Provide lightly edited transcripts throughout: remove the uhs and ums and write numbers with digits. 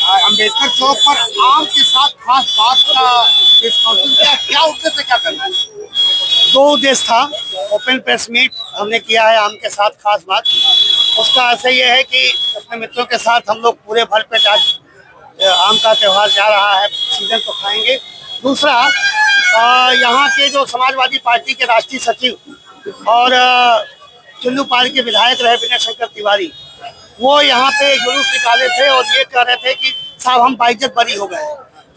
अम्बेडकर चौक पर आम के साथ खास बात का क्या उद्देश्य क्या करना है? दो उद्देश्य था। ओपन प्रेस मीट हमने किया है आम के साथ खास बात। उसका आशय ये है कि अपने मित्रों के साथ हम लोग पूरे भरपेट आज आम का त्यौहार जा रहा है, सीजन तो खाएंगे। दूसरा, यहाँ के जो समाजवादी पार्टी के राष्ट्रीय सचिव और चिल्लू पाल के विधायक रहे विनय शंकर तिवारी, वो यहाँ पे जुलूस निकाले थे और ये कह रहे थे कि साहब हम बाइज्जत बरी हो गए।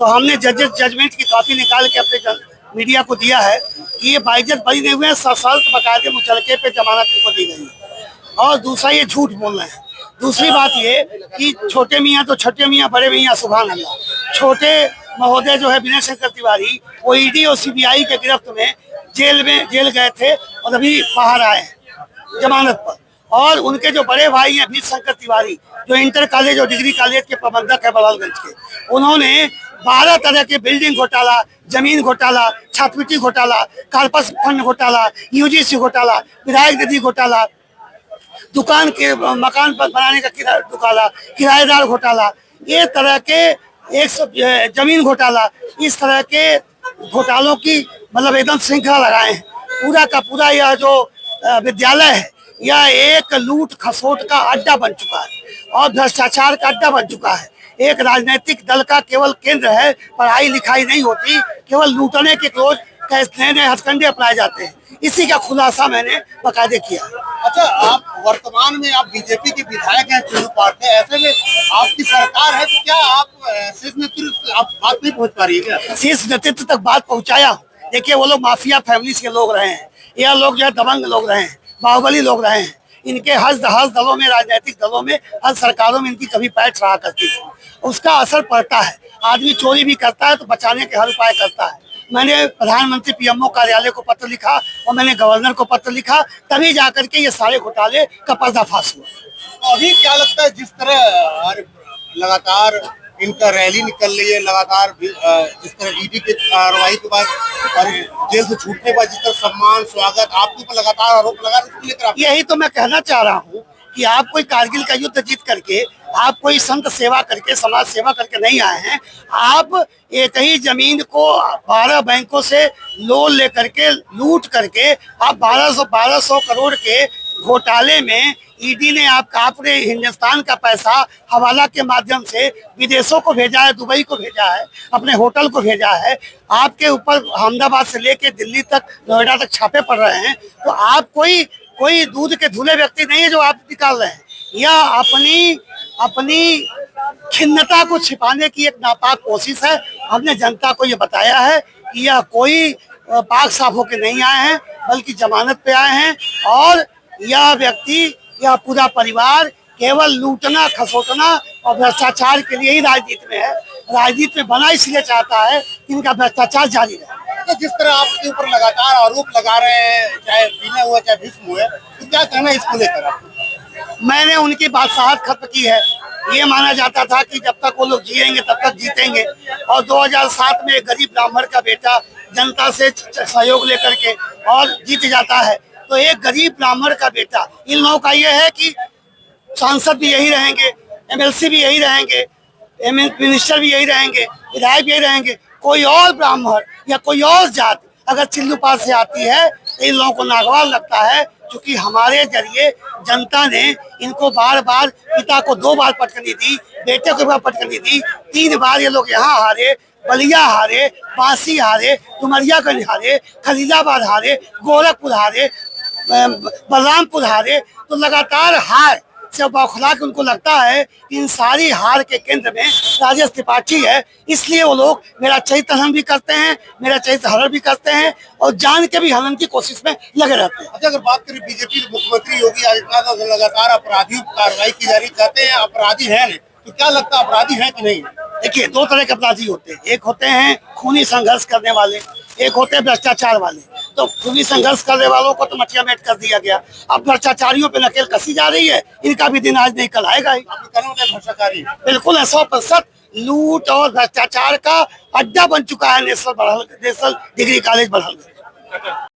तो हमने जजमेंट की कॉपी निकाल के अपने मीडिया को दिया है कि ये बाइज्जत बरी नहीं हुए, सशर्त बकायदे मुचलके पे जमानत इनको दी गई है। और दूसरा, ये झूठ बोल रहे हैं। दूसरी बात ये कि छोटे मियाँ तो छोटे मियाँ, बड़े मियाँ सुभान अल्लाह। छोटे महोदय जो है विनय शंकर तिवारी, वो ईडी और सीबीआई के गिरफ्त में जेल गए थे और अभी बाहर आए हैं जमानत पर। और उनके जो बड़े भाई हैं वीर शंकर तिवारी, जो इंटर कॉलेज और डिग्री कॉलेज के प्रबंधक है बलरामगंज के, उन्होंने 12 तरह के बिल्डिंग घोटाला, जमीन घोटाला, छात्रवृत्ति घोटाला, कार्पस फंड घोटाला, यूजीसी घोटाला, विधायक निधि घोटाला, दुकान के मकान पर बनाने का घोटाला, किराएदार घोटाला, ये तरह के 100 जमीन घोटाला, इस तरह के घोटालों की मतलब एकदम श्रृंखला लगाए हैं। पूरा का पूरा यह जो विद्यालय है, यह एक लूट खसोट का अड्डा बन चुका है और भ्रष्टाचार का अड्डा बन चुका है। एक राजनीतिक दल का केवल केंद्र है, पढ़ाई लिखाई नहीं होती, केवल लूटने के रोज नए नए हथकंडे अपनाए जाते हैं। इसी का खुलासा मैंने बकायदे किया। अच्छा, आप वर्तमान में आप बीजेपी के विधायक हैं चिल्लू पाल में, ऐसे में आपकी सरकार है, तो क्या आप शीर्ष नेतृत्व आप बात नहीं पहुंच पा रही है क्या? शीर्ष नेतृत्व तक बात पहुंचाया। देखिए, वो लोग माफिया फैमिलीज के लोग रहे हैं, यह लोग जो है दबंग लोग रहे हैं, बाहुबली लोग रहे हैं। इनके हर दलों में, राजनीतिक दलों में, हर सरकारों में इनकी कभी पैठ रहा करती थी। उसका असर पड़ता है। आदमी चोरी भी करता है तो बचाने के हर उपाय करता है। मैंने प्रधानमंत्री पीएमओ कार्यालय को पत्र लिखा और मैंने गवर्नर को पत्र लिखा, तभी जाकर के ये सारे घोटाले का पर्दाफाश हुआ। अभी क्या लगता है, जिस तरह लगातार इनका रैली निकल रही है, लगातार जिस तरह ईडी की कार्रवाई के बाद और जेल से छूटने के बाद जिस तरह सम्मान स्वागत आपके ऊपर लगातार आरोप लगा रहे, यही तो मैं कहना चाह रहा हूँ कि आप कोई कारगिल का युद्ध जीत करके, आप कोई संत सेवा करके, समाज सेवा करके नहीं आए हैं। आप एक ही जमीन को 12 बैंकों से लोन लेकर के, लूट करके, आप 1200 करोड़ के घोटाले में ईडी ने आपने हिंदुस्तान का पैसा हवाला के माध्यम से विदेशों को भेजा है, दुबई को भेजा है, अपने होटल को भेजा है। आपके ऊपर अहमदाबाद से लेके दिल्ली तक, नोएडा तक छापे पड़ रहे हैं। तो आप कोई दूध के धुले व्यक्ति नहीं है जो आप निकाल रहे हैं। यह अपनी खिन्नता को छिपाने की एक नापाक कोशिश है। हमने जनता को ये बताया है कि यह कोई पाक साफ होकर नहीं आए हैं, बल्कि जमानत पे आए हैं। और यह व्यक्ति, यह पूरा परिवार केवल लूटना, खसोटना और भ्रष्टाचार के लिए ही राजनीति में है। राजनीति में बना इसलिए चाहता है कि इनका भ्रष्टाचार जारी रहे। तो जिस तरह आपके ऊपर लगातार आरोप लगा रहे हैं, चाहे पीना हुआ चाहे भीष्म हुआ, तो क्या कहना है इसको लेकर? मैंने उनकी बादशाहत खत्म की है। ये माना जाता था कि जब तक वो लोग जिएंगे तब तक जीतेंगे। और 2007 में एक गरीब ब्राह्मण का बेटा जनता से सहयोग लेकर के और जीत जाता है। तो एक गरीब ब्राह्मण का बेटा, इन लोगों का ये है कि सांसद भी यही रहेंगे, एमएलसी भी यही रहेंगे, मिनिस्टर भी यही रहेंगे, विधायक भी यही रहेंगे। कोई और ब्राह्मण या कोई और जात अगर चिल्लू पाल से आती है तो इन लोगों को नागवार लगता है, क्योंकि हमारे जरिए जनता ने इनको बार बार, पिता को 2 बार पटकनी दी, बेटे को 1 बार पटकनी दी, 3 बार ये लोग यहाँ हारे, बलिया हारे, बांसी हारे, डुमरियागंज हारे, खलीलाबाद हारे, गोरखपुर हारे, बलरामपुर हारे। तो लगातार हार से बौखला के उनको लगता है कि इन सारी हार के केंद्र में राजेश त्रिपाठी है। इसलिए वो लोग मेरा चरित्र हनन भी करते हैं, मेरा चरित्र हरण भी करते हैं और जान के भी हनन की कोशिश में लगे रहते हैं। अच्छा, अगर बात करें बीजेपी मुख्यमंत्री योगी आदित्यनाथ लगातार अपराधियों पर कार्रवाई की जा रही, कहते हैं अपराधी है नहीं, तो क्या लगता है अपराधी है कि नहीं? देखिए, 2 तरह के अपराधी होते हैं। एक होते हैं खूनी संघर्ष करने वाले, एक होते हैं भ्रष्टाचार वाले। तो खूनी संघर्ष करने वालों को तो मटिया मेट कर दिया गया। अब भ्रष्टाचारियों पे नकेल कसी जा रही है। इनका भी दिन आज नहीं कल आएगा ही। भ्रष्टाचारी बिल्कुल है, 100% लूट और भ्रष्टाचार का अड्डा बन चुका है नेशनल डिग्री कॉलेज बड़हल।